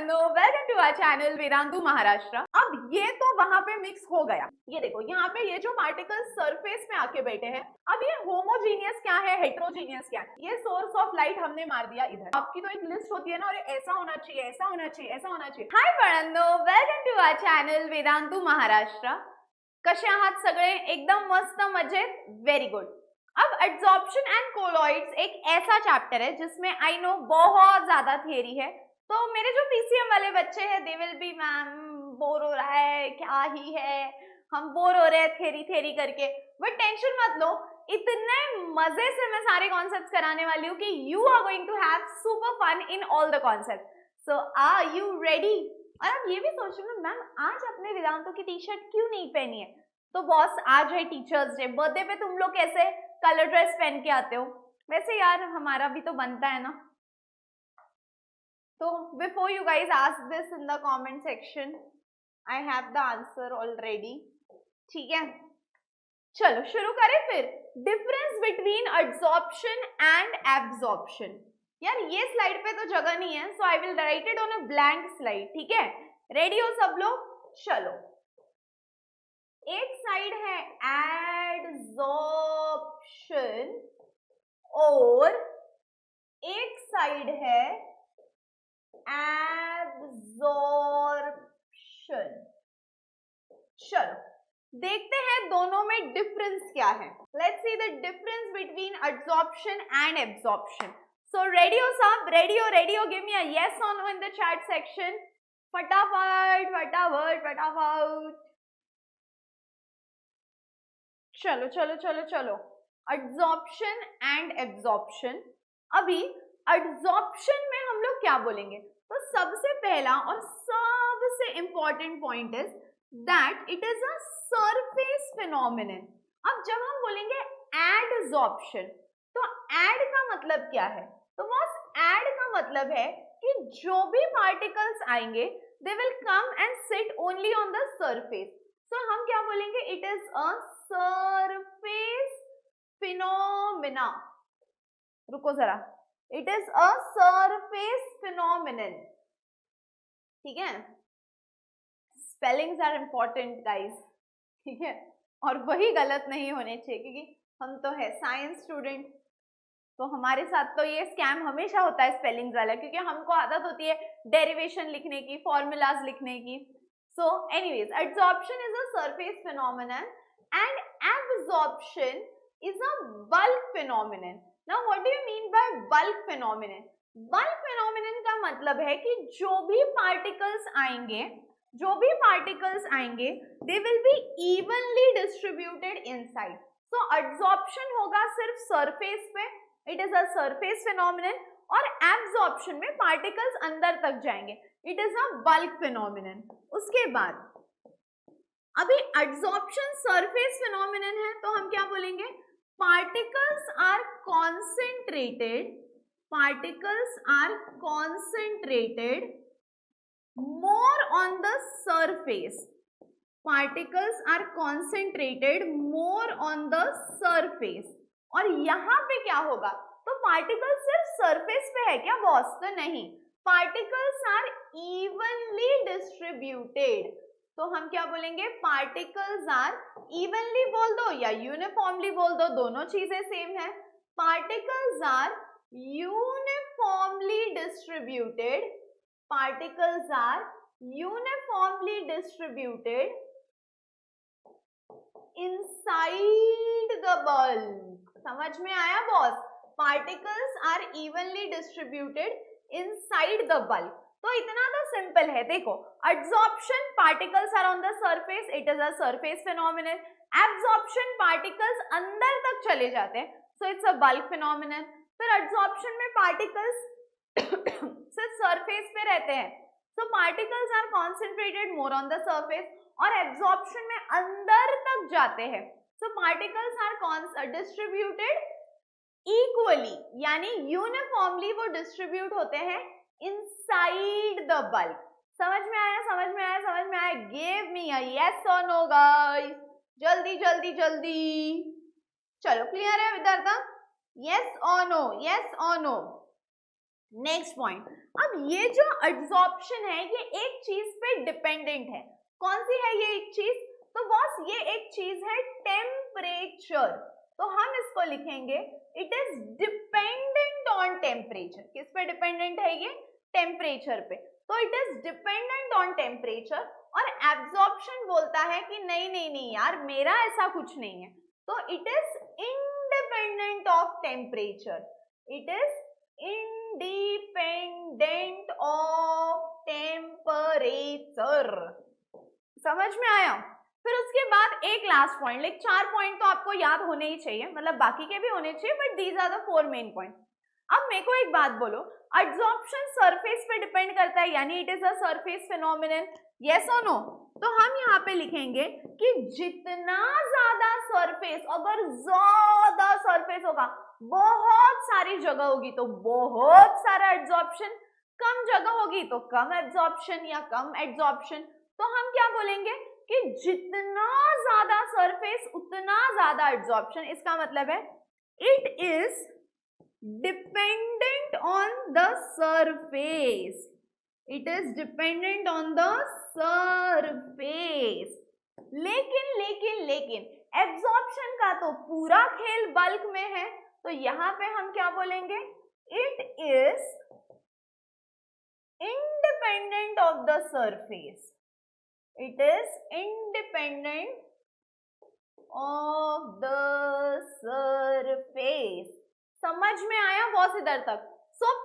पढ़नो, welcome to our channel Vedantu Maharashtra. अब ये तो वहां पे मिक्स हो गया, ये देखो यहाँ पे ये जो पार्टिकल्स सरफेस में आके बैठे हैं, अब ये होमोजीनियस क्या है, हेट्रोजीनियस क्या है, ये सोर्स ऑफ लाइट हमने मार दिया इधर। आपकी तो एक लिस्ट होती है ना, और ऐसा होना चाहिए, ऐसा होना चाहिए, ऐसा होना चाहिए। हाय पढ़नो, welcome to our channel Vedantu Maharashtra. कसे आहात सगळे? एकदम मस्त मजेत, व्हेरी गुड। अब एब्जॉर्प्शन एंड कोलॉइड्स एक ऐसा चैप्टर है जिसमें आई नो बहुत ज्यादा थियरी है, तो मेरे जो पीसीएम वाले बच्चे हैं they will be ma'am bore हो रहा है, क्या ही है, हम बोर हो रहे हैं थियरी थियरी करके। बट टेंशन मत लो, इतने मजे से मैं सारे कॉन्सेप्ट्स कराने वाली हूँ कि you are going to have super fun in all the concept. So are you ready? और आप ये भी सोच रहे हो मैम आज अपने वेदांतों की टी शर्ट क्यों नहीं पहनी है? तो बॉस आज है टीचर्स डे, बर्थडे पे तुम लोग कैसे कलर ड्रेस पहन के आते हो? वैसे यार हमारा भी तो बनता है ना। तो before you guys ask this in the comment section, I have the answer already. ठीक है, चलो शुरू करें फिर। Difference between absorption and absorption. यार ये स्लाइड पे तो जगह नहीं है, so I will write it on a blank slide. ठीक है, रेडी हो सब लोग? चलो, एक साइड है एडजॉर्प्शन और एक साइड है एब्जॉर्प्शन। चलो देखते हैं दोनों में डिफरेंस क्या है। Let's see the difference between absorption and absorption. So ready हो सब? रेडी हो? रेडी हो? गिव मी अ यस और no in the chat section. फटाफट फटाफट फटाफट। चलो चलो चलो चलो, एब्जॉर्प्शन एंड एब्जॉर्प्शन। अभी एब्जॉर्प्शन में हम लोग क्या बोलेंगे? तो सबसे पहला और सबसे important point is that it is a surface phenomenon. अब जब हम बोलेंगे एडजॉर्प्शन, तो एड का मतलब क्या है? तो बस एड का मतलब है कि जो भी पार्टिकल्स आएंगे they will come and sit only on the surface. So हम क्या बोलेंगे? It is a surface phenomena. रुको जरा, it is a surface phenomenon. ठीक है, स्पेलिंग्स आर इंपॉर्टेंट गाइस। ठीक है, और वही गलत नहीं होने चाहिए, क्योंकि हम तो है साइंस स्टूडेंट, तो हमारे साथ तो ये स्कैम हमेशा होता है स्पेलिंग्स वाला, क्योंकि हमको आदत होती है डेरिवेशन लिखने की, फॉर्मूलाज लिखने की। So anyways, adsorption is a surface phenomenon and absorption is a bulk phenomenon. Now what do you mean by bulk phenomenon? Bulk phenomenon का मतलब है कि जो भी particles आएंगे they will be evenly distributed inside. So adsorption होगा सिर्फ surface पे, it is a surface phenomenon, और absorption में particles अंदर तक जाएंगे, it is a bulk phenomenon. उसके बाद अभी adsorption surface phenomenon है, तो हम क्या बोलेंगे? Particles are concentrated more on the surface. Particles are concentrated more on the surface. और यहाँ पे क्या होगा? तो पार्टिकल सिर्फ सरफेस पे है क्या बॉस? तो नहीं, पार्टिकल्स आर इवनली डिस्ट्रीब्यूटेड। तो हम क्या बोलेंगे? पार्टिकल्स आर इवनली बोल दो या यूनिफॉर्मली बोल दो, दोनों चीजें सेम है। Particles are uniformly distributed, particles are uniformly distributed inside the bulk. समझ में आया boss? Particles are evenly distributed inside the bulk. तो इतना तो सिंपल है। देखो, absorption particles are on the surface, it is a surface phenomenon. Absorption particles अंदर तक चले जाते हैं, so it's a bulk phenomenon. फिर एब्जॉर्प्शन में पार्टिकल्स सिर्फ सरफेस पे रहते हैं, so particles are concentrated more on the surface, और एब्जॉर्प्शन में अंदर तक जाते हैं, so particles are distributed equally, यानी यूनिफॉर्मली वो डिस्ट्रीब्यूट होते हैं इनसाइड द बल्क। समझ में आया? समझ में आया? समझ में आया? गिव मी अ यस और नो गाइस, जल्दी जल्दी जल्दी। चलो क्लियर है विद्यार्थी? यस और नो, यस और नो। नेक्स्ट पॉइंट, अब ये जो एड्सॉर्प्शन है ये एक चीज पे डिपेंडेंट है। कौन सी है ये एक चीज? तो बॉस ये एक चीज है टेम्परेचर। तो हम इसको लिखेंगे it is dependent on temperature. किस पे डिपेंडेंट है ये? टेम्परेचर पे। तो it is dependent on temperature. और एब्जॉर्प्शन बोलता है कि नहीं नहीं नहीं यार, मेरा ऐसा कुछ नहीं है। तो it is independent of temperature. It is independent of temperature. समझ में आया? फिर उसके बाद एक लास्ट पॉइंट, लाइक 4 पॉइंट तो आपको याद होने ही चाहिए, मतलब बाकी के भी होने चाहिए, but these are the 4 main point. अब मेरे को एक बात बोलो, एड्सॉर्प्शन सरफेस पे डिपेंड करता है, यानी it is a surface phenomenon, yes और नो? तो हम यहाँ पे लिखेंगे कि जितना ज्यादा सरफेस, अगर ज्यादा सरफेस होगा, बहुत सारी जगह होगी तो बहुत सारा एड्सॉर्प्शन, कम जगह होगी तो कम एब्जॉर्प्शन या कम एड्सॉर्प्शन। तो हम क्या बोलेंगे कि जितना ज्यादा सरफेस उतना ज्यादा एड्सॉर्प्शन। इसका मतलब है it is dependent on the surface. It is dependent on the surface. लेकिन लेकिन लेकिन एब्जॉर्प्शन का तो पूरा खेल बल्क में है, तो यहां पे हम क्या बोलेंगे? It is independent of the surface. It is independent of the surface. समझ में आया बॉस इधर तक?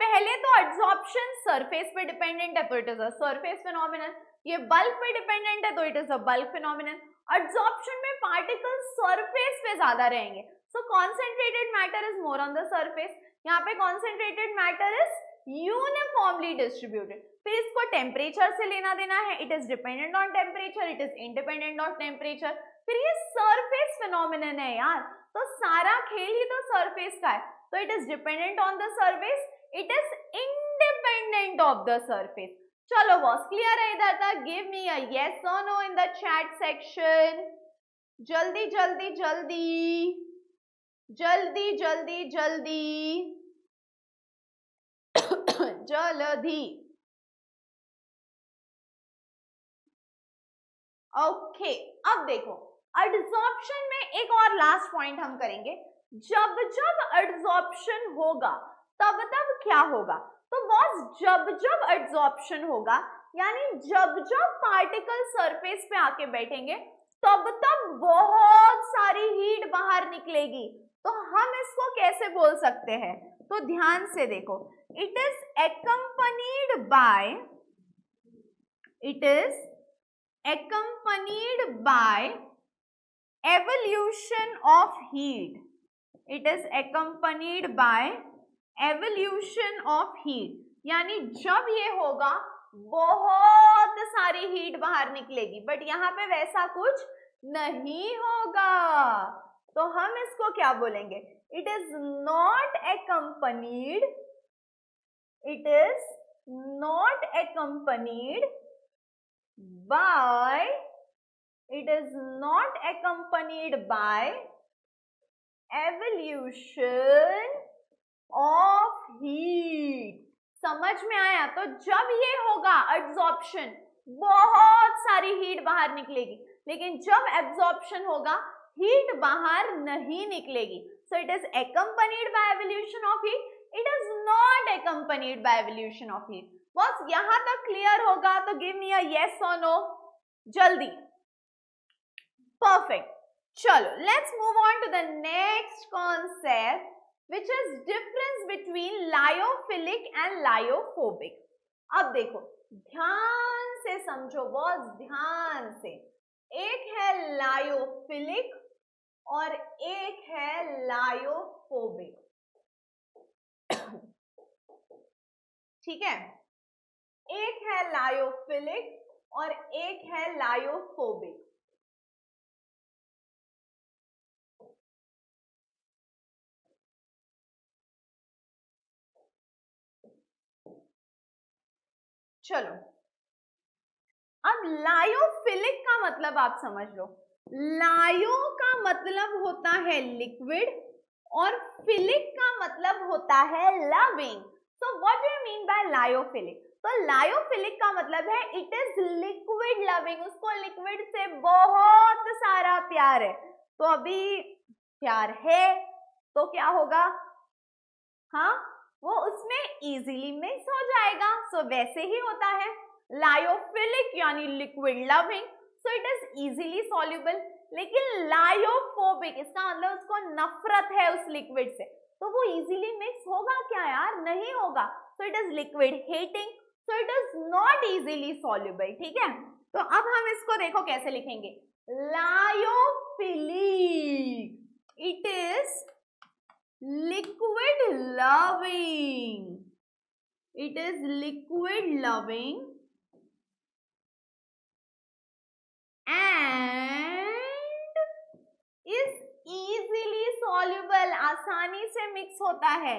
पहले तो एड्सॉर्प्शन सरफेस पे डिपेंडेंट है तो it is a surface phenomenon, ये बल्क पे डिपेंडेंट है तो it is a bulk phenomenon. Adsorption में पार्टिकल्स सरफेस पे ज्यादा रहेंगे, so concentrated matter is more on the surface. यहाँ पे concentrated matter is uniformly distributed. फिर इसको टेम्परेचर से लेना देना है, it is dependent on temperature, it is independent of temperature. फिर ये सरफेस फिनोमिनन है यार, तो सारा खेल ही तो सरफेस का है, तो it is dependent on the surface, it is independent of the surface. चलो बॉस क्लियर है इधर तक? गिव मी अ यस और no in the chat section. जल्दी जल्दी जल्दी जल्दी जल्दी जल्दी जल्दी। ओके, अब देखो एड्सॉर्प्शन में एक और लास्ट पॉइंट हम करेंगे। जब जब एड्सॉर्प्शन होगा तब तब क्या होगा? तो बॉस जब जब एड्सॉर्प्शन होगा यानी जब जब पार्टिकल सरफेस पे आके बैठेंगे तब तब बहुत सारी हीट बाहर निकलेगी। तो हम इसको कैसे बोल सकते हैं? तो ध्यान से देखो, it is accompanied by evolution of heat. It is accompanied by evolution of heat, यानी जब ये होगा बहुत सारी हीट बाहर निकलेगी, बट यहाँ पे वैसा कुछ नहीं होगा। तो हम इसको क्या बोलेंगे? It is not accompanied, it is not accompanied by, it is not accompanied by evolution of heat। समझ में आया? तो जब ये होगा एब्जॉर्प्शन, बहुत सारी हीट बाहर निकलेगी, लेकिन जब एब्जॉर्प्शन होगा हीट बाहर नहीं निकलेगी। So it is accompanied by evolution of heat, it is not accompanied by evolution of heat। बस यहां तक क्लियर होगा तो give me a yes or no जल्दी। परफेक्ट, चलो let's move on to the next concept which is difference between lyophilic and lyophobic। अब देखो ध्यान से समझो बॉस, ध्यान से। एक है लायोफिलिक और एक है लायोफोबिक, ठीक है? एक है लायोफिलिक और एक है लायोफोबिक। चलो अब लायोफिलिक का मतलब आप समझ लो। लायो का मतलब होता है लिक्विड और फिलिक का मतलब होता है loving. So what do you mean bye lyophilic? तो लायोफिलिक का मतलब है इट इज लिक्विड लविंग, उसको लिक्विड से बहुत सारा प्यार है। तो अभी प्यार है तो क्या होगा, हाँ वो उसमें इजीली मिक्स हो जाएगा। सो वैसे ही होता है लायोफिलिक यानी liquid loving, so it is easily soluble. लेकिन लायोफोबिक इसका मतलब उसको नफरत है उस लिक्विड से, तो वो इजीली मिक्स होगा क्या यार, नहीं होगा। So it is liquid hating, so it is not easily soluble. ठीक है, तो अब हम इसको देखो कैसे लिखेंगे, lyophilic it is liquid loving, it is liquid loving and is easily soluble, आसानी से मिक्स होता है।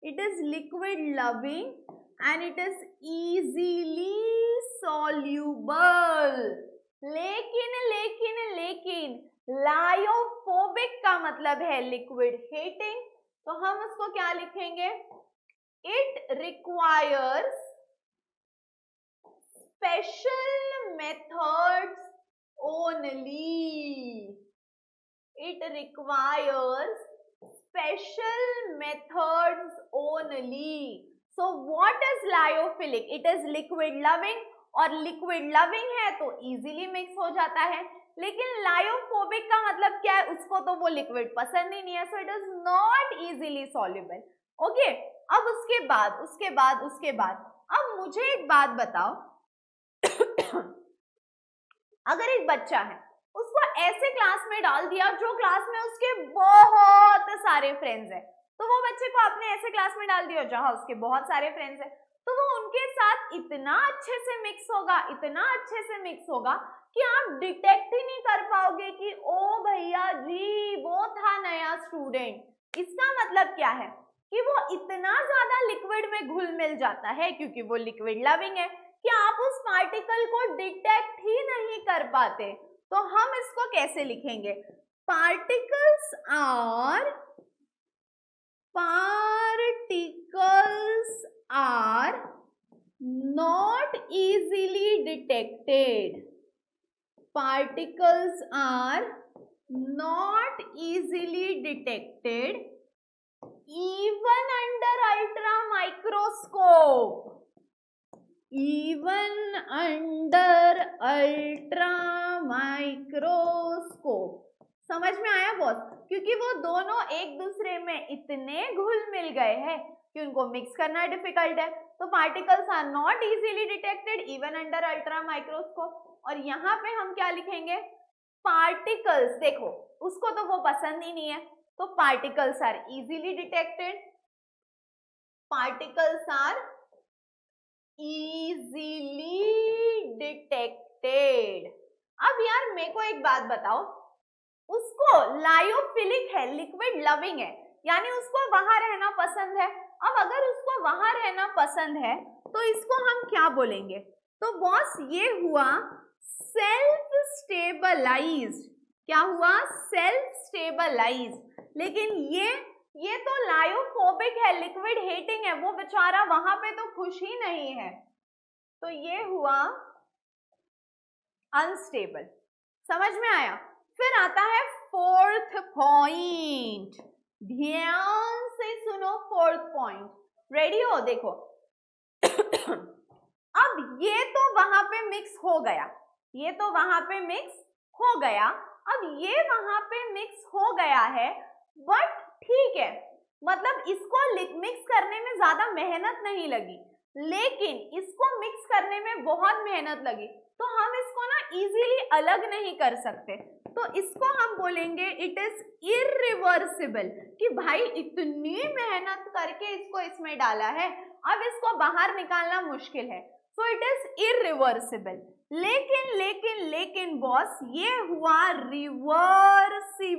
it is liquid loving and it is easily soluble। लेकिन लायोफोबिक का मतलब है लिक्विड हेटिंग, तो हम उसको क्या लिखेंगे, it requires special methods only, it requires special methods only. So what is lyophilic, it is liquid loving, और लिक्विड लविंग है तो इजीली मिक्स हो जाता है। लेकिन लायोफोबिक का मतलब क्या है, उसको तो वो लिक्विड पसंद ही नहीं है, so it is not easily soluble. Okay, अब उसके बाद अब मुझे एक बात बताओ अगर एक बच्चा है उसको ऐसे क्लास में डाल दिया जो क्लास में उसके बहुत सारे फ्रेंड्स हैं, तो वो बच्चे को आपने ऐसे क्लास में डाल दिया जहां उसके बहुत सारे फ्रेंड्स हैं, तो वो उनके साथ इतना अच्छे से मिक्स होगा, इतना अच्छे से मिक्स होगा कि आप डिटेक्ट ही नहीं कर पाओगे कि ओ भैया जी वो था नया स्टूडेंट। इसका मतलब क्या है कि वो इतना ज्यादा लिक्विड में घुल मिल जाता है क्योंकि वो लिक्विड लविंग है कि आप उस पार्टिकल को डिटेक्ट ही नहीं कर पाते। तो हम इसको कैसे लिखेंगे, particles are not easily detected, particles are not easily detected even under ultra microscope, even under ultra microscope। समझ में आया बॉस, क्योंकि वो दोनों एक दूसरे में इतने घुल मिल गए हैं कि उनको मिक्स करना डिफिकल्ट है। तो particles are not easily detected even under ultra microscope. और यहाँ पे हम क्या लिखेंगे, पार्टिकल्स, देखो उसको तो वो पसंद ही नहीं है, तो particles are easily detected, particles are easily detected. अब यार मेरे को एक बात बताओ, उसको लायोफिलिक है, लिक्विड लविंग है, यानी उसको वहां रहना पसंद है। अब अगर उसको वहां रहना पसंद है तो इसको हम क्या बोलेंगे, तो बॉस ये हुआ सेल्फ स्टेबलाइज्ड। क्या हुआ, सेल्फ स्टेबलाइज्ड। लेकिन ये तो लायोफोबिक है, लिक्विड हेटिंग है, वो बेचारा वहां पे तो खुश ही नहीं है, तो ये हुआ अनस्टेबल। समझ में आया। फिर आता है फोर्थ पॉइंट, ध्यान से सुनो फोर्थ पॉइंट, रेडी हो, देखो अब ये तो वहां पे मिक्स हो गया, ये तो वहां पे मिक्स हो गया, अब ये वहां पे मिक्स हो गया है, बट ठीक है, मतलब इसको मिक्स करने में ज्यादा मेहनत नहीं लगी, लेकिन इसको मिक्स करने में बहुत मेहनत लगी, तो हम इसको ना इजीली अलग नहीं कर सकते, तो इसको हम बोलेंगे इट इज इरिवर्सिबल, कि भाई इतनी मेहनत करके इसको इसमें डाला है, अब इसको बाहर निकालना मुश्किल है, सो इट इज इरिवर्सिबल। लेकिन बॉस ये हुआ रिवर्सिबल।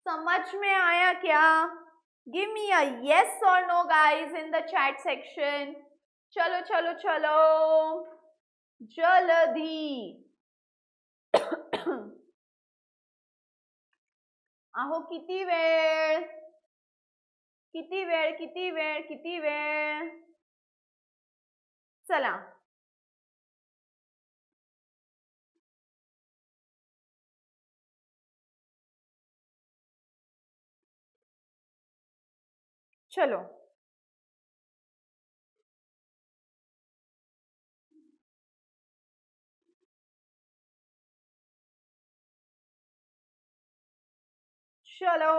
समझ में आया क्या? Give me a yes or no guys in the chat section। चलो चलो चलो जल्दी आहो, किती वेळ किती वेळ चला चलो चलो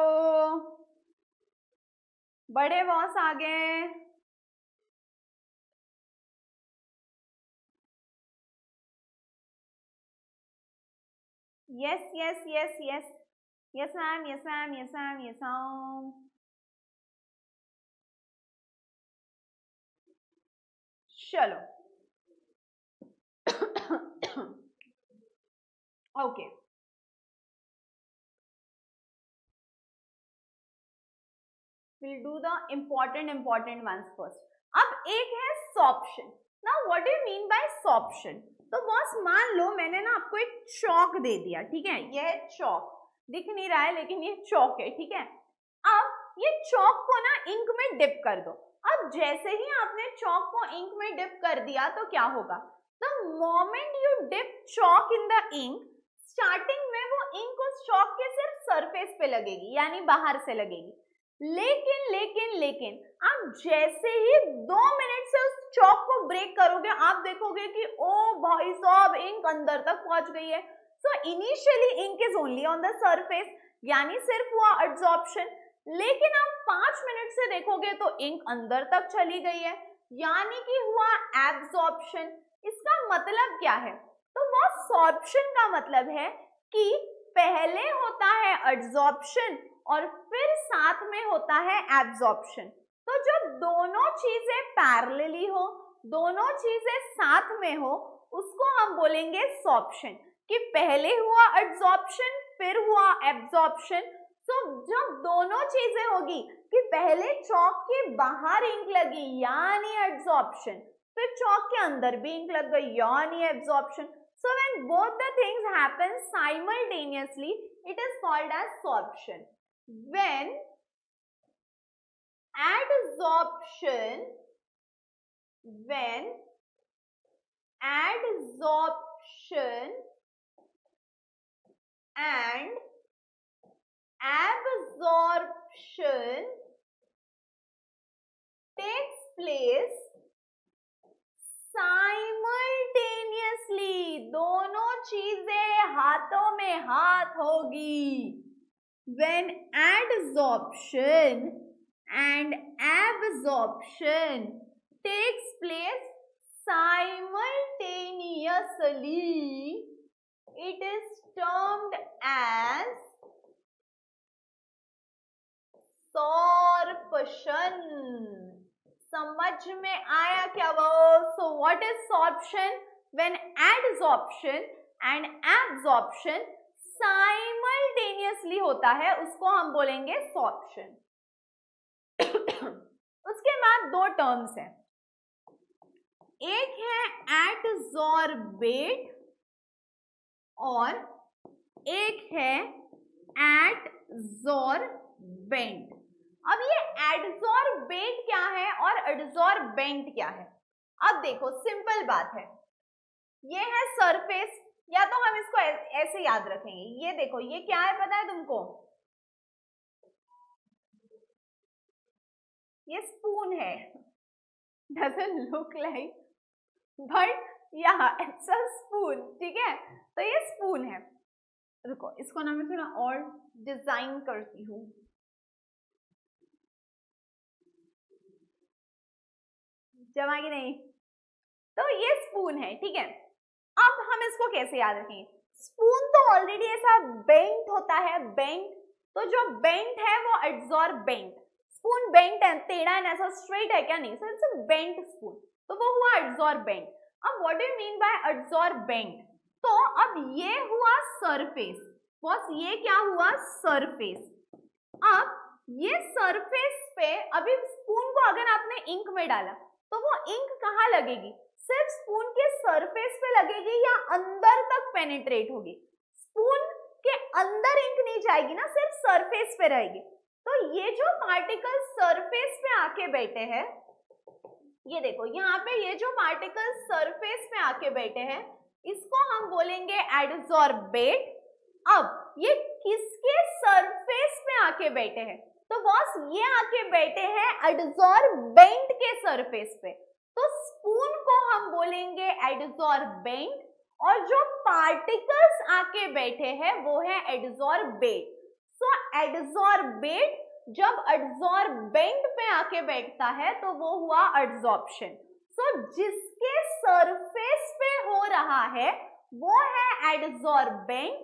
बड़े बॉस आ गए। Yes yes yes yes yes ma'am yes ma'am yes ma'am yes ma'am. चलो okay we'll do the important ones first. अब एक है sorption. Now what do you mean by sorption? तो बॉस मान लो मैंने ना आपको एक चौक दे दिया, ठीक है, ये चौक दिख नहीं रहा है लेकिन ये चौक है, ठीक है। अब ये चौक को ना इंक में डिप कर दो। अब जैसे ही आपने चौक को इंक में डिप कर दिया तो क्या होगा? The moment you dip chalk in the ink, starting में वो इंक उस चौक के सिर्फ सरफेस पे लगेगी, यानी बाहर से लगेगी। लेकिन आप जैसे ही 2 मिनट से उस चौक को ब्रेक करोगे आप देखोगे कि ओ भाई साहब इंक अंदर तक पहुंच गई है। So initially ink is only on the surface, यानी सिर्फ हुआ एब्जॉर्प्शन। लेकिन आप 5 मिनट से देखोगे तो इंक अंदर तक चली गई है, यानी कि हुआ एब्जॉर्प्शन। इसका मतलब क्या है? तो वो सॉर्प्शन का मतलब है कि पहले होता है एब्जॉर्प्शन और फिर साथ में होता है एब्जॉर्प्शन। तो जब दोनों चीजें पैरेलली हो, दोनों चीजें साथ में हो, उसको हम बोलेंगे सॉर्प्शन, कि पहले हुआ एब्जॉर्प्शन फिर हुआ एब्जॉर्प्शन। तो जब दोनों चीजें होगी कि पहले चौक के बाहर इंक लगी यानी एब्जॉर्प्शन, फिर चौक के अंदर भी इंक लग गई यानी absorption. So when both the things happen simultaneously, it is called as sorption. When adsorption and absorption takes place simultaneously, दोनों चीजें हाथों में हाथ होगी। When adsorption and absorption takes place simultaneously, it is termed as sorption. समझ में आया क्या वो? So what is sorption? When adsorption and absorption simultaneously होता है उसको हम बोलेंगे sorption. उसके बाद 2 टर्म्स हैं, एक है adsorbate और एक है adsorbent। अब ये एडसॉर्बेंट क्या है और एडसॉर्बेंट क्या है? अब देखो सिंपल बात है, ये है सरफेस, या तो हम इसको ऐसे याद रखेंगे, ये देखो ये क्या है पता है तुमको? ये स्पून है, डजंट लुक लाइक बट या इट्स अ स्पून, ठीक है। तो ये स्पून है। रुको इसको ना मैं थोड़ा और डिजाइन करती हूँ। जमा की नहीं? तो ये स्पून है, ठीक है। अब हम इसको कैसे याद रखेंगे? स्पून तो ऑलरेडी ऐसा बेंट होता है, बेंट, तो जो बेंट है वो एडसॉर्बेंट। स्पून बेंट है, टेढ़ा है, ऐसा स्ट्रेट है क्या? नहीं, so it's a bent spoon, तो वो हुआ एडसॉर्बेंट। अब what do you mean by adsorbent? तो अब ये हुआ सरफेस, बॉस ये क्या हुआ? सरफेस। अब ये सरफेस पे अभी स्पून को अगर आपने इंक में डाला तो वो इंक कहाँ लगेगी? सिर्फ स्पून के सरफेस पे लगेगी या अंदर तक पेनिट्रेट होगी? स्पून के अंदर इंक नहीं जाएगी ना, सिर्फ सरफेस पे रहेगी। तो ये जो पार्टिकल सरफेस पे आके बैठे हैं, ये देखो यहाँ पे ये जो पार्टिकल सरफेस पे आके बैठे हैं, इसको हम बोलेंगे एडसॉर्बेट। अब ये किसके सरफेस पे आके बैठे हैं? तो बॉस ये आके बैठे हैं एडसॉर्बेंट के सरफेस पे, तो स्पून को हम बोलेंगे एडसॉर्बेंट और जो पार्टिकल्स आके बैठे हैं वो है एडसॉर्बेट। सो एडसॉर्बेट जब एडसॉर्बेंट पे आके बैठता है तो वो हुआ एडसॉर्प्शन। सो जिसके सरफेस पे हो रहा है वो है एडसॉर्बेंट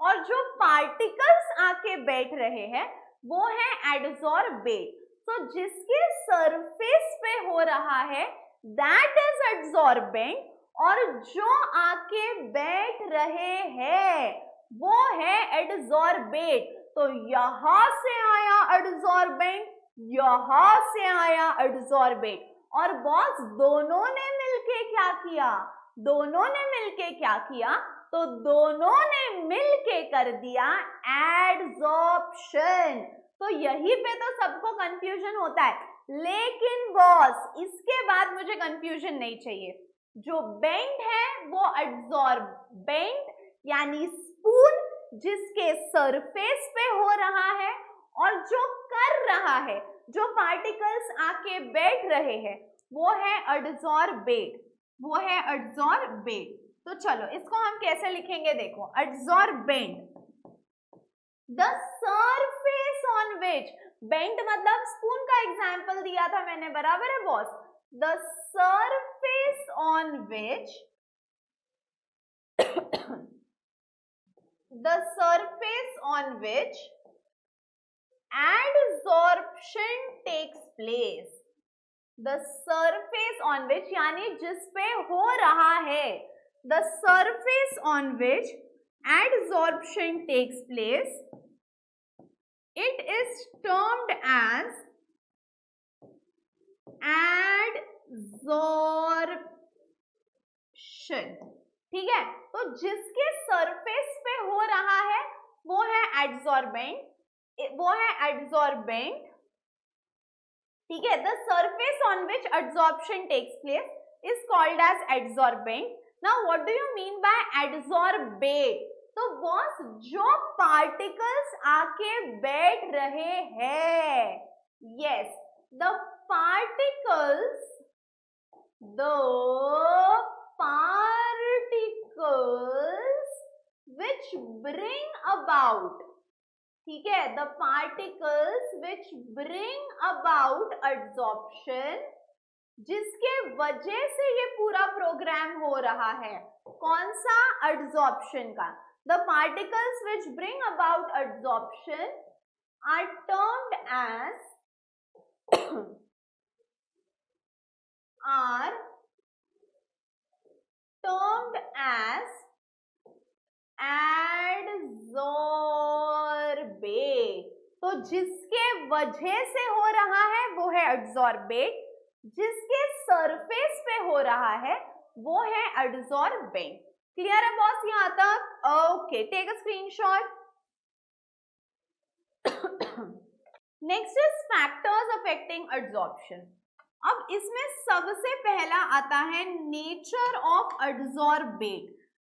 और जो पार्टिकल्स आके बैठ रहे हैं वो है एडसॉर्बेट। सो जिसके सरफेस पे हो रहा है दैट इज एडसॉर्बेंट और जो आके बैठ रहे हैं वो है एडसॉर्बेट। तो यहां से आया एडसॉर्बेंट, यहां से आया एडसॉर्बेट और बॉस दोनों ने मिलके क्या किया? दोनों ने मिलके क्या किया? तो दोनों ने मिलके कर दिया एडसॉर्प्शन। तो यहीं पे तो सबको कंफ्यूजन होता है, लेकिन बॉस इसके बाद मुझे कंफ्यूजन नहीं चाहिए। जो बेंट है वो एडसॉर्बेंट यानी स्पून जिसके सरफेस पे हो रहा है, और जो कर रहा है, जो पार्टिकल्स आके बैठ रहे हैं वो है एडसॉर्बेट, वो है एडसॉर्बेट। तो चलो इसको हम कैसे लिखेंगे, देखो adsorbent the surface on which, bent मतलब स्पून का एग्जांपल दिया था मैंने, बराबर है boss. The surface on which the surface on which adsorption takes place, the surface on which यानी जिस पे हो रहा है, the surface on which adsorption takes place, it is termed as adsorption। ठीक है, तो जिसके सरफेस पे हो रहा है वो है एडसॉर्बेंट, वो है एडसॉर्बेंट। ठीक है, the surface on which adsorption takes place is called as adsorbent. Now what do you mean by adsorbate? तो बॉस जो पार्टिकल्स आके बैठ रहे हैं, yes the particles, the particles which bring about, ठीक है, the particles which bring about adsorption, जिसके वजह से ये पूरा प्रोग्राम हो रहा है, कौन सा? adsorption का। the particles which bring about adsorption are termed as are termed as adsorbate। तो जिसके वजह से हो रहा है वो है एडसॉर्बेट, जिसके सरफेस पे हो रहा है वो है एडसॉर्बेंट। क्लियर है बॉस यहाँ तक? Okay, take a screenshot. Next is factors affecting adsorption. अब इसमें सबसे पहला आता है नेचर ऑफ एडसॉर्बेट।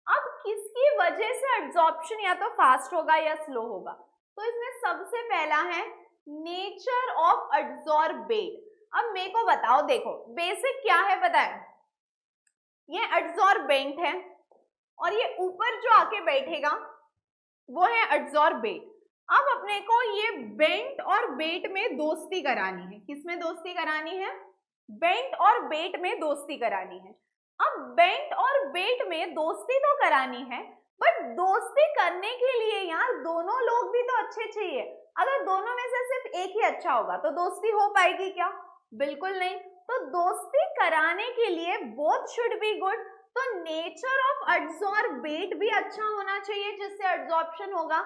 अब किसकी वजह से एडसॉर्प्शन या तो फास्ट होगा या स्लो होगा, तो इसमें सबसे पहला है नेचर ऑफ एडसॉर्बेट। अब मेरे को बताओ, देखो बेसिक क्या है पता है, ये एडसॉर्बेंट है और ये ऊपर जो आके बैठेगा वो है एडसॉर्बेट। अब अपने को ये बेंट और बेट में दोस्ती करानी है। किसमें दोस्ती करानी है? बेंट और बेट में दोस्ती करानी है। अब बेंट और बेट में दोस्ती तो करानी है, बट दोस्ती करने के लिए यार दोनों लोग भी तो अच्छे चाहिए। अगर दोनों में से सिर्फ एक ही अच्छा होगा तो दोस्ती हो पाएगी क्या? बिल्कुल नहीं। तो दोस्ती कराने के लिए बोथ शुड बी गुड। तो नेचर ऑफ एडसॉर्बेट भी अच्छा होना चाहिए जिससे एडसॉर्प्शन होगा,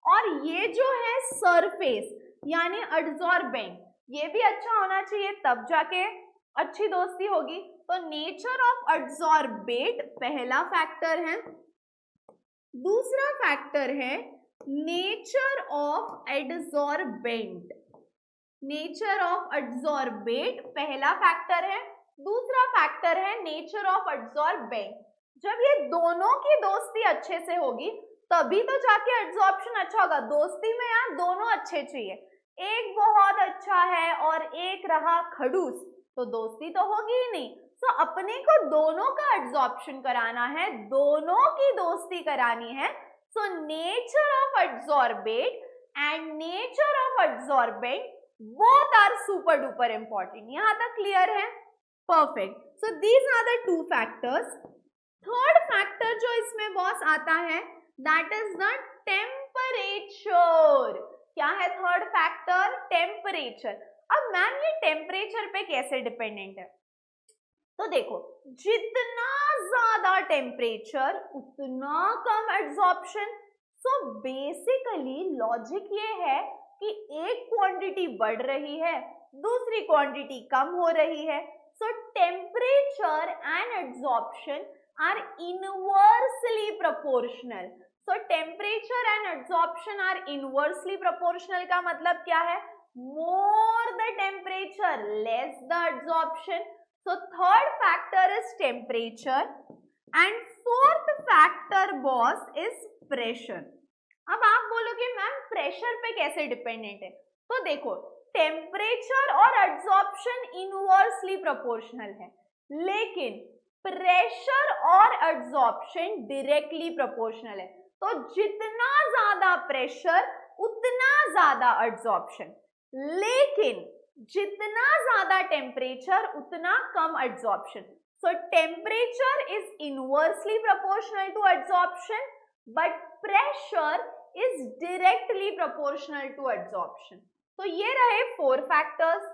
और ये जो है सरफेस यानी एडसॉर्बेंट ये भी अच्छा होना चाहिए, तब जाके अच्छी दोस्ती होगी। तो नेचर ऑफ एडसॉर्बेट पहला फैक्टर है। दूसरा फैक्टर है nature of adsorbent. Nature of adsorbate पहला फैक्टर है, दूसरा फैक्टर है नेचर ऑफ एड्सॉर्बेंट। जब ये दोनों की दोस्ती अच्छे से होगी तभी तो जाके एड्सॉर्प्शन अच्छा होगा। दोस्ती में यार दोनों अच्छे चाहिए, एक बहुत अच्छा है और एक रहा खड़ूस, तो दोस्ती तो होगी ही नहीं। तो अपने को दोनों का एड्सॉर्प्शन कराना है, दोनों की दोस्ती करानी है। So nature of adsorbate and nature of adsorbent both are super duper important। यहां तक क्लियर है? Perfect. So these are the two factors. Third factor जो इसमें बॉस आता है दैट इज द टेम्परेचर। क्या है थर्ड फैक्टर? टेम्परेचर। अब मैम ये टेम्परेचर पे कैसे डिपेंडेंट है? तो देखो, जितना ज्यादा टेम्परेचर उतना कम एड्सॉर्प्शन। सो बेसिकली लॉजिक ये है कि एक क्वांटिटी बढ़ रही है, दूसरी क्वांटिटी कम हो रही है। So temperature and adsorption are inversely proportional. So temperature and adsorption are inversely proportional का मतलब क्या है? More the temperature less the adsorption. So third factor is temperature and fourth factor boss is pressure. अब आप बोलोगे ma'am pressure पे कैसे dependent है? तो देखो, टेम्परेचर और एड्सॉर्प्शन इनवर्सली प्रोपोर्शनल है, लेकिन प्रेशर और एड्सॉर्प्शन डायरेक्टली प्रोपोर्शनल है। तो जितना ज्यादा प्रेशर उतना ज्यादा एड्सॉर्प्शन, लेकिन जितना ज्यादा टेम्परेचर उतना कम adsorption. So temperature is inversely proportional to adsorption but pressure is directly proportional to adsorption। तो ये रहे four factors.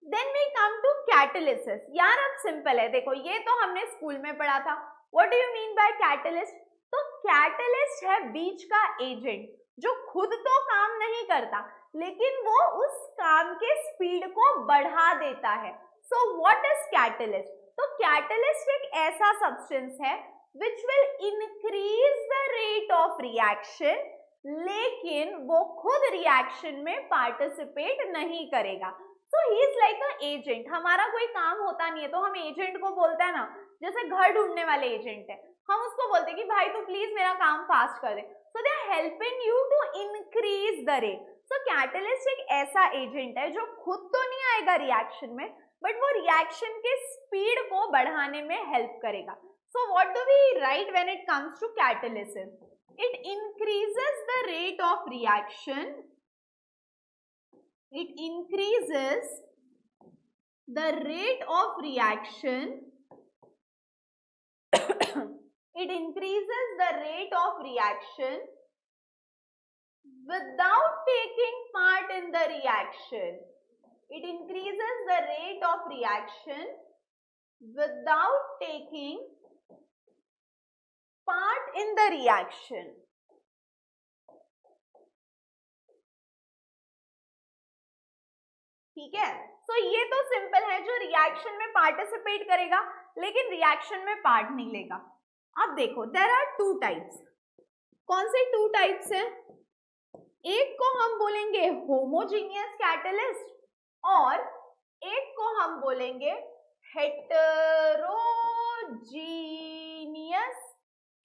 Then we come to catalysis. यार अब सिंपल है, देखो ये तो हमने स्कूल में पढ़ा था। What do you mean bye catalyst? तो कैटलिस्ट है बीच का एजेंट जो खुद तो काम नहीं करता, लेकिन वो उस काम के स्पीड को बढ़ा देता है। So what is catalyst? तो कैटलिस्ट एक ऐसा सब्सटेंस है which will increase the rate of reaction, लेकिन वो खुद रिएक्शन में पार्टिसिपेट नहीं करेगा। So he is like a agent। हमारा कोई काम होता नहीं है तो हम एजेंट को बोलते हैं ना, जैसे घर ढूंढने वाले एजेंट है, हम उसको बोलते हैं कि भाई तू प्लीज मेरा काम फास्ट कर दे। So they are helping you to increase the rate। So catalyst एक ऐसा एजेंट है जो खुद तो नहीं आएगा रिएक्शन में, बट वो रिएक्शन के स्पीड को बढ़ाने में हेल्प करेगा। So what do we write when it comes to catalysis? It increases the rate of reaction. It increases the rate of reaction. It increases the rate of reaction without taking part in the reaction. It increases the rate of reaction without taking part in the reaction। ठीक है, सो ये तो simple है, जो reaction में participate करेगा लेकिन reaction में पार्ट नहीं लेगा। अब देखो, देयर आर टू टाइप्स। कौन से टू टाइप्स हैं? एक को हम बोलेंगे होमोजीनियस कैटलिस्ट और एक को हम बोलेंगे हेटेरोजीनियस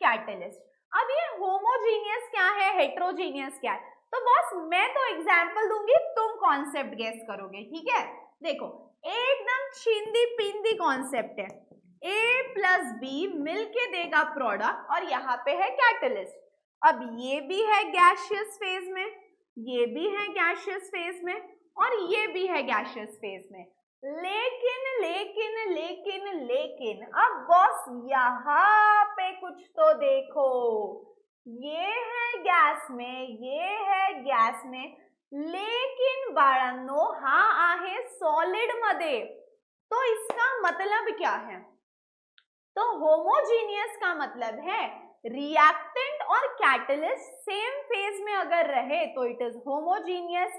कैटलिस्ट। अब ये होमोजीनियस क्या है, हेटेरोजीनियस क्या है? तो बॉस मैं तो एग्जांपल दूंगी, तुम कॉन्सेप्ट गेस करोगे। ठीक है, देखो एकदम छिंदी पिंदी कॉन्सेप्ट है। A प्लस बी मिलके देगा प्रोडक्ट और यहाँ पे है कैटलिस्ट। अब ये भी है गैसियस फेज में, ये भी है गैसियस फेज में और ये भी है गैसियस फेज में। लेकिन लेकिन लेकिन लेकिन अब बॉस यहाँ पे कुछ तो देखो, ये है गॅस में, ये है गॅस में, लेकिन बाळांनो हा आहे सॉलिड मध्ये। तो इसका मतलब क्या है? तो होमोजीनियस का मतलब है रिएक्टेंट और कैटलिस्ट सेम फेज में अगर रहे तो इट इज होमोजीनियस,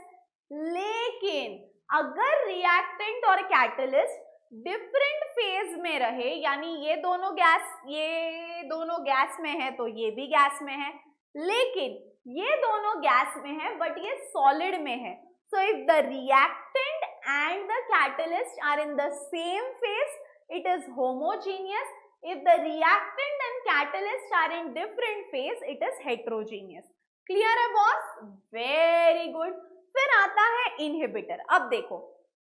लेकिन अगर रिएक्टेंट और कैटलिस्ट डिफरेंट फेज में रहे, यानी ये दोनों गैस में है तो ये भी गैस में है, लेकिन ये दोनों गैस में है बट ये सॉलिड में है, So if the reactant and the catalyst are in the same phase, it is homogeneous. If the reactant and catalyst are in different phase, it is heterogeneous. Clear है boss? Very good. फिर आता है inhibitor. अब देखो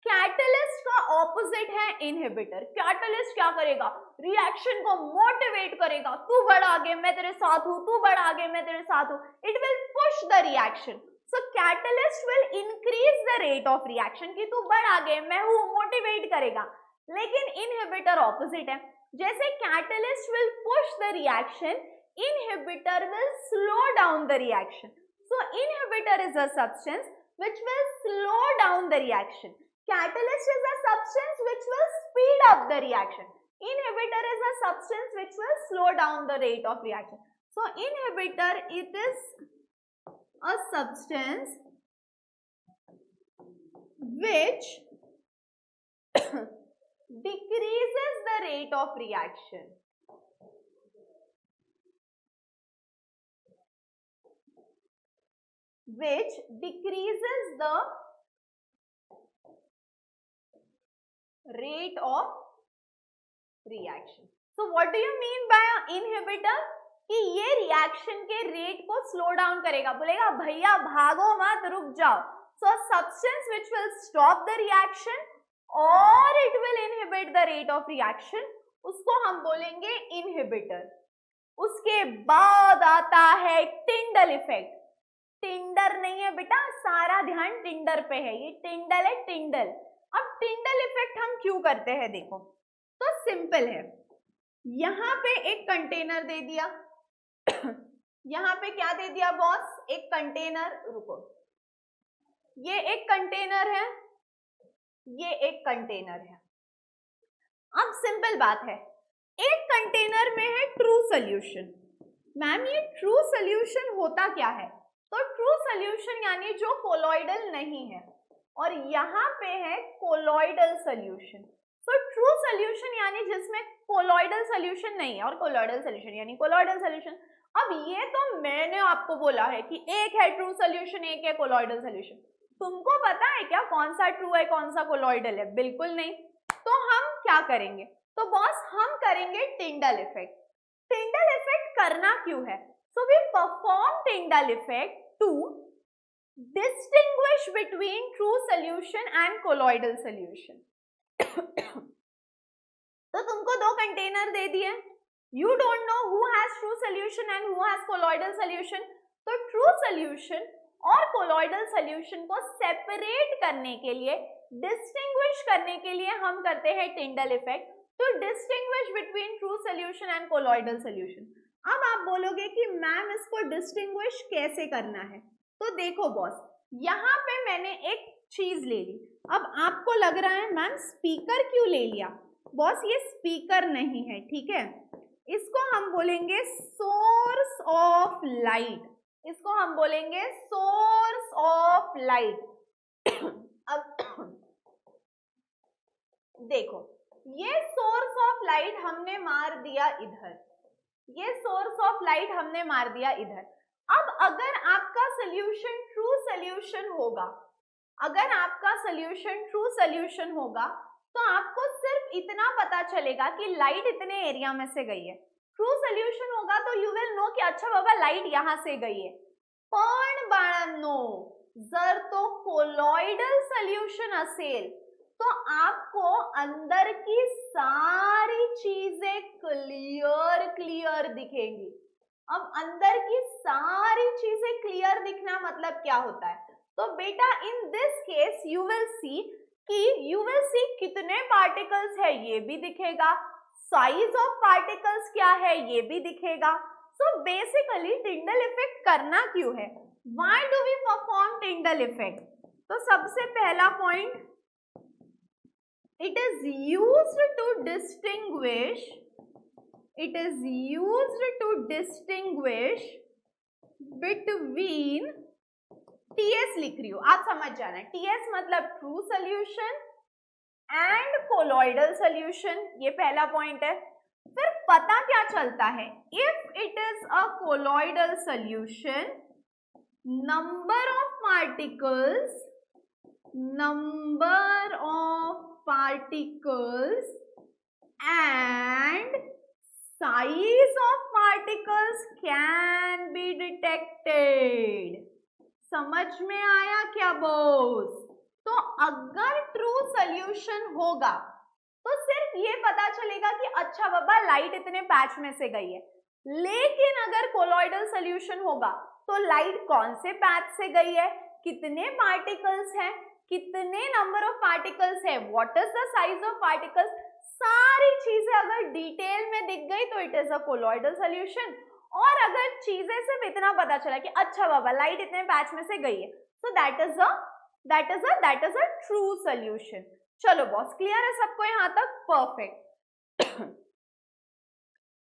catalyst का opposite है inhibitor. Catalyst क्या करेगा? रिएक्शन को मोटिवेट करेगा. तू बढ़ आगे, मैं तेरे साथ हूं. तू बढ़ आगे, मैं तेरे साथ हूं. It will push the reaction. So catalyst will increase the rate of reaction कि तू बढ़ आगे, मैं हूं, मोटिवेट करेगा. लेकिन इनहिबिटर ऑपोजिट है. जैसे catalyst will push the reaction, inhibitor will slow down the reaction. So inhibitor is a substance which will slow down the reaction. Catalyst is a substance which will speed up the reaction. Inhibitor is a substance which will slow down the rate of reaction. So inhibitor, it is a substance which decreases the rate of reaction. Which decreases the rate of reaction. So what do you mean by inhibitor? कि ये reaction के rate को slow down करेगा. बोलेगा भैया भागो मत, रुक जाओ. So substance which will stop the reaction or it will inhibit the rate of reaction, उसको हम बोलेंगे inhibitor. उसके बाद आता है टिंडल इफेक्ट. टिंडर नहीं है बेटा, सारा ध्यान टिंडर पे है. ये टिंडल है, टिंडल. अब टिंडल इफेक्ट हम क्यों करते हैं देखो, तो सिंपल है. यहां पे एक कंटेनर दे दिया. यहां पे क्या दे दिया बॉस? एक कंटेनर. रुको, ये एक कंटेनर है, ये एक कंटेनर है. अब सिंपल बात है, एक कंटेनर में है ट्रू सोल्यूशन. मैम ये ट्रू सोल्यूशन होता क्या है? तो ट्रू सोल्यूशन यानी जो कोलॉइडल नहीं है, और यहाँ पे है colloidal solution. So true solution यानी जिसमें कोलॉइडल सोल्यूशन नहीं है, और कोलॉइडल सोल्यूशन यानी कोलॉइडल सोल्यूशन. अब ये तो मैंने आपको बोला है कि एक है ट्रू सोल्यूशन, एक है कोलॉइडल सोल्यूशन. तुमको पता है क्या कौन सा ट्रू है, कौन सा कोलॉइडल है? बिल्कुल नहीं. तो हम क्या करेंगे? तो बॉस हम करेंगे टिंडल इफेक्ट. टिंडल इफेक्ट करना क्यों है? So we perform Tyndall effect to distinguish between true solution and colloidal solution. तो तुमको दो कंटेनर दे दिए. You don't know who has true solution and who has colloidal solution. तो true solution और colloidal solution को separate करने के लिए, distinguish करने के लिए हम करते हैं Tyndall effect to distinguish between true solution and colloidal solution. अब आप बोलोगे कि मैम इसको डिस्टिंग्विश कैसे करना है? तो देखो बॉस, यहाँ पे मैंने एक चीज ले ली. अब आपको लग रहा है मैम स्पीकर क्यों ले लिया? बॉस ये स्पीकर नहीं है, ठीक है. इसको हम बोलेंगे सोर्स ऑफ लाइट. इसको हम बोलेंगे सोर्स ऑफ लाइट. अब देखो, ये सोर्स ऑफ लाइट हमने मार दिया इधर. ये सोर्स ऑफ लाइट हमने मार दिया इधर. अब अगर आपका सोल्यूशन ट्रू सोल्यूशन होगा, अगर आपका सोल्यूशन ट्रू सोल्यूशन होगा, तो आपको सिर्फ इतना पता चलेगा कि लाइट इतने एरिया में से गई है. ट्रू सोल्यूशन होगा तो यू विल नो कि अच्छा बाबा लाइट यहां से गई है. पण बाळांनो, जर तो कोलॉइडल सोल्यूशन असेल तो आपको अंदर की सारी चीजें क्लियर दिखेंगी. अब अंदर की सारी चीजें क्लियर दिखना मतलब क्या होता है? तो बेटा in this case you will see कितने पार्टिकल्स है ये भी दिखेगा, साइज ऑफ पार्टिकल्स क्या है ये भी दिखेगा. सो बेसिकली टिंडल इफेक्ट करना क्यों है? Why do we perform Tyndall effect? तो सबसे पहला point, it is used to distinguish between TS लिख रही हूँ, आप समझ जाना. TS मतलब true solution and colloidal solution, ये पहला पॉइंट है. फिर पता क्या चलता है? If it is a colloidal solution, number of particles number of particles and size of particles can be detected. समझ में आया क्या बॉस? तो अगर ट्रू सोल्यूशन होगा तो सिर्फ ये पता चलेगा कि अच्छा बाबा लाइट इतने पैच में से गई है, लेकिन अगर कोलॉइडल सोल्यूशन होगा तो लाइट कौन से पैच से गई है, कितने पार्टिकल्स हैं, कितने नंबर ऑफ पार्टिकल्स है, what is the size of particles, सारी चीजें अगर डिटेल में दिख गई तो it is a colloidal solution. और अगर चीजें सिर्फ इतना पता चला कि अच्छा बाबा लाइट इतने पैच में से गई है, so that is a true solution. चलो बॉस, क्लियर है सबको यहाँ तक? परफेक्ट।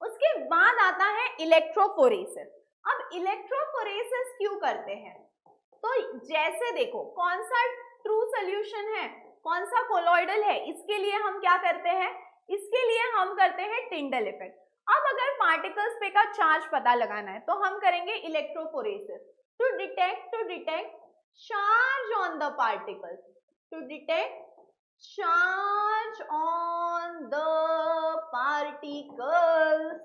उसके बाद आता है इलेक्ट्रोफोरेसिस। अब इलेक्ट्रोफोरेसिस क्यों करते हैं? तो जैसे देखो कौन सा ट्रू सोल्यूशन है, कौन सा कोलॉइडल है, इसके लिए हम क्या करते हैं, इसके लिए हम करते हैं टिंडल इफेक्ट। अब अगर पार्टिकल्स पे का चार्ज पता लगाना है तो हम करेंगे electrophoresis to detect charge on the particles, to detect charge on the particles.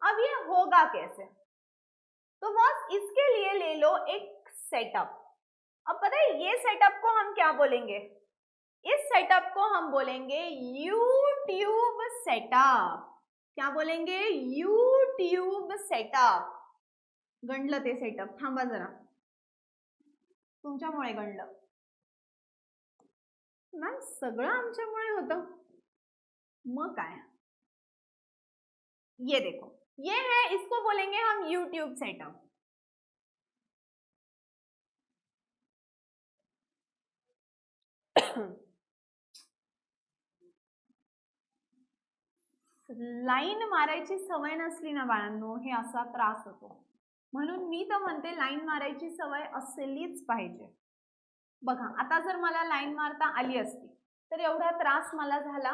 अब ये होगा कैसे? तो बॉस इसके लिए ले लो एक सेटअप। अब पता है ये सेटअप को हम क्या बोलेंगे? इस सेटअप को हम बोलेंगे यू-ट्यूब सेटअप। क्या बोलेंगे? YouTube setup. गणलं ते सेटअप, थांबा जरा, तुमच्यामुळे गणलं मॅम, सगळं आमच्यामुळे होतं, मग काय? ये देखो, ये है, इसको बोलेंगे हम यूट्यूब सेटअप। लाईन मारायची सवय नसली ना बाळांनो, हे असा त्रास होतो। म्हणून मी तर म्हणते लाईन मारायची सवय असलीच पाहिजे। बघा आता जर मला लाईन मारता आली असती तर एवढा त्रास मला झाला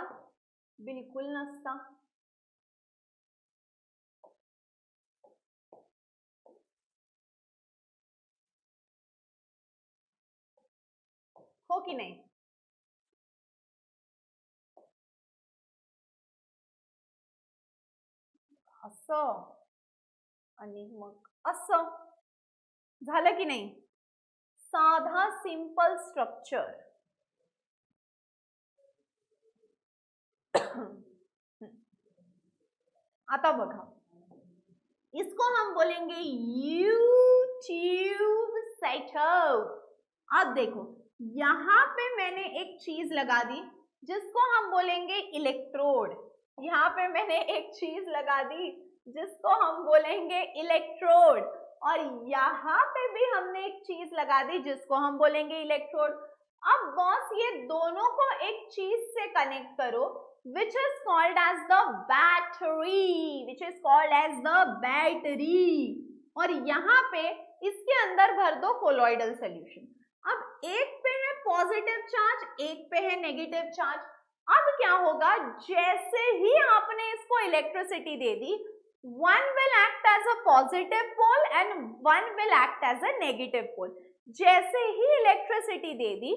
बिलकुल नसता। हो की नाही? असं आणि मग असं झालं की नाही? साधा सिंपल स्ट्रक्चर। आता बघा, इसको हम बोलेंगे यू-ट्यूब सेटअप। अब देखो यहाँ पे मैंने एक चीज लगा दी जिसको हम बोलेंगे इलेक्ट्रोड। यहाँ पे मैंने एक चीज लगा दी जिसको हम बोलेंगे इलेक्ट्रोड, और यहाँ पे भी हमने एक चीज लगा दी जिसको हम बोलेंगे इलेक्ट्रोड। अब बॉस ये दोनों को एक चीज से कनेक्ट करो which is called as the battery, और यहाँ पे इसके अंदर भर दो कोलॉइडल सोल्यूशन। अब एक पे है पॉजिटिव चार्ज, एक पे है नेगेटिव चार्ज। अब क्या होगा, जैसे ही आपने इसको इलेक्ट्रिसिटी दे दी, one will act as a positive pole and one will act as a negative pole। जैसे ही इलेक्ट्रिसिटी दे दी,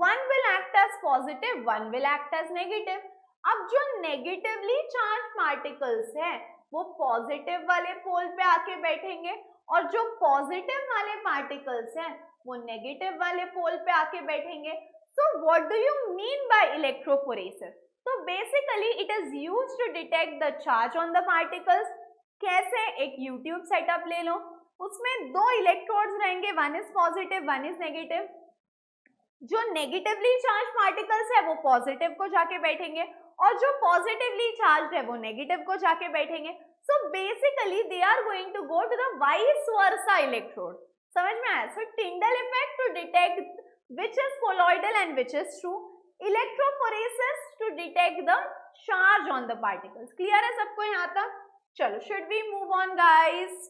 one will act as positive, one will act as negative। अब जो नेगेटिवली चार्ज पार्टिकल्स हैं वो पॉजिटिव वाले पोल पे आके बैठेंगे, और जो पॉजिटिव वाले पार्टिकल्स हैं वो नेगेटिव वाले पोल पे आके बैठेंगे। So what do you mean by electrophoresis? तो basically it is used to detect the charge on the particles. कैसे? एक यूट्यूब सेटअप ले लो, उसमें दो इलेक्ट्रोड्स रहेंगे, one is positive one is negative. जो नेगेटिवली चार्ज पार्टिकल्स है वो पॉजिटिव को जाके बैठेंगे, और जो पॉजिटिवली चार्ज है वो नेगेटिव को जाके बैठेंगे। So basically they are going to go to the vice versa electrode. समझ में आया? So Tyndall effect to detect which is colloidal and which is true, electrophoresis to detect the charge on the particles। Clear है सबको यहाँ तक? चलो, should we move on guys?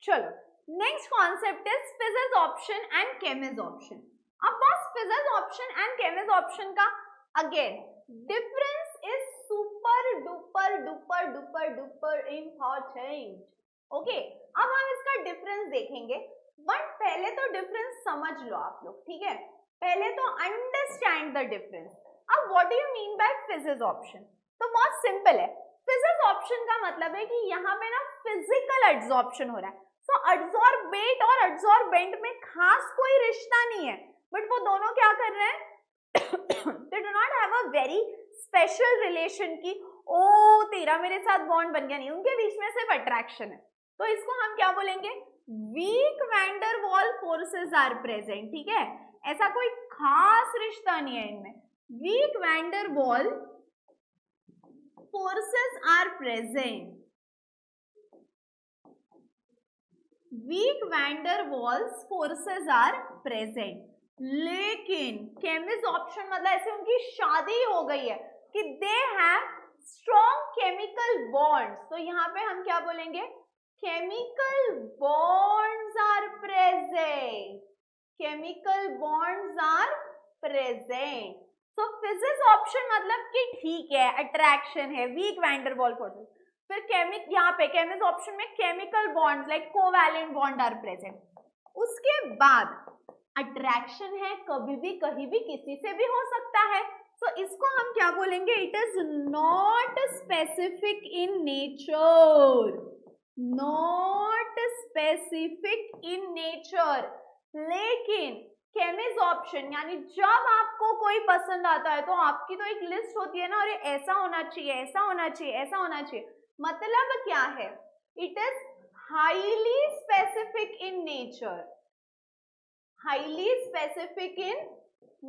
चलो, next concept is physis option and chemis option। अब बस physis option and chemis option का again difference is super duper duper duper duper important। Okay, अब हम इसका डिफरेंस देखेंगे। बट पहले तो डिफरेंस समझ लो आप लोग, ठीक है, पहले तो अंडरस्टैंड द डिफरेंस। अब what do you mean bye physics option? तो बहुत सिंपल है, फिजिक्स ऑप्शन का मतलब है कि यहाँ पे ना फिजिकल एड्सॉर्प्शन हो रहा है। सो एड्सॉर्बेट और एड्सॉर्बेंट में खास कोई रिश्ता नहीं है, बट वो दोनों क्या कर रहे हैं, they do not have a very special relation की ओ तेरा मेरे साथ बॉन्ड बन गया, नहीं, उनके बीच में सिर्फ अट्रैक्शन है। तो इसको हम क्या बोलेंगे, weak van der Waals forces are present, ठीक है, ऐसा कोई खास रिश्ता नहीं है इनमें। Weak van der Waals forces are present, weak van der Waals forces are present. लेकिन केमिस्ट ऑप्शन मतलब ऐसे उनकी शादी हो गई है कि they have strong chemical bonds, तो यहाँ पे हम क्या बोलेंगे, chemical bonds are present, chemical bonds are present. तो फिजिक्स ऑप्शन मतलब कि ठीक है अट्रैक्शन है, वीक वैंडर वॉल फोर्सेस, फिर यहाँ पे केमिस्ट ऑप्शन में chemical bonds like covalent bond are present. उसके बाद अट्रैक्शन है, कभी भी कहीं भी किसी से भी हो सकता है, तो इसको हम क्या बोलेंगे, it is not specific in nature, not specific in nature. लेकिन केमिस्ट ऑप्शन यानी जब आपको कोई पसंद आता है तो आपकी तो एक लिस्ट होती है ना, अरे ऐसा होना चाहिए, ऐसा होना चाहिए, ऐसा होना चाहिए, मतलब क्या है, it is highly specific in nature, highly specific in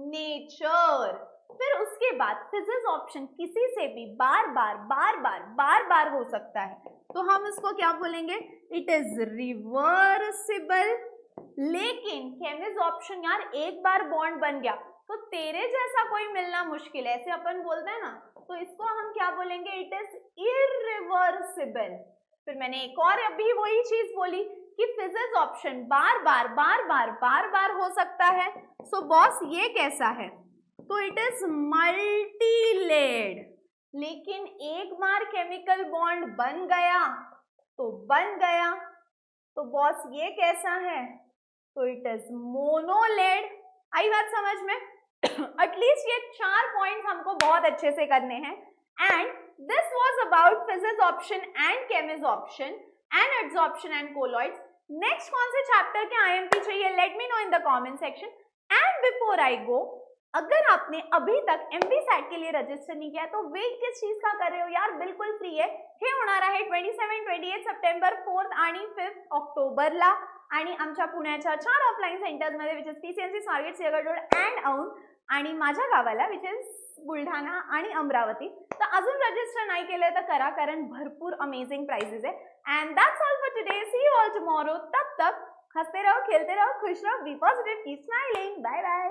nature. फिर उसके बाद फिजिक्स ऑप्शन किसी से भी बार बार हो सकता है, तो हम इसको क्या बोलेंगे, इट इज रिवर्सिबल। लेकिन केमिस्ट ऑप्शन यार एक बार बॉन्ड बन गया तो तेरे जैसा कोई मिलना मुश्किल है, ऐसे अपन बोलते हैं ना, तो इसको हम क्या बोलेंगे, इट इज इरिवर्सिबल। फिर मैंने एक और अभी वही चीज बोली कि फिजिक्स ऑप्शन बार बार हो सकता है। सो बॉस ये कैसा है, तो इट इज मल्टीलेड। लेकिन एक बार केमिकल बॉन्ड बन गया तो बन गया, तो बॉस ये कैसा है, तो इट इज मोनोलेड। आई बात समझ में? एटलीस्ट ये 4 पॉइंट्स हमको बहुत अच्छे से करने हैं। And this was about physics option and chemist option and adsorption and colloids. Next कौन से चैप्टर के आईएमपी चाहिए, let me know in the comment section. And before I go, अगर आपने अभी तक एमपीसैट के लिए रजिस्टर नहीं किया तो वेट किस चीज का कर रहे हो यार, बिल्कुल फ्री है। हे होणार आहे 27-28 सप्टेंबर 4th आणि 5th ऑक्टोबरला, आणि आमच्या पुण्याच्या 4 ऑफलाईन सेंटर्स मध्ये which is PCMC, Swargate, Sinhagad road and Aundh, आणि माझ्या गावाला विच इज बुलढाणा आणि अमरावती। तर अजून रजिस्टर नाही केले तर करा, कारण भरपूर अमेजिंग प्राइजेस आहे। And that's all for today, see you all tomorrow. तब तक हंसते रहो, खेलते रहो, खुश रहो, be positive, keep smiling, bye bye.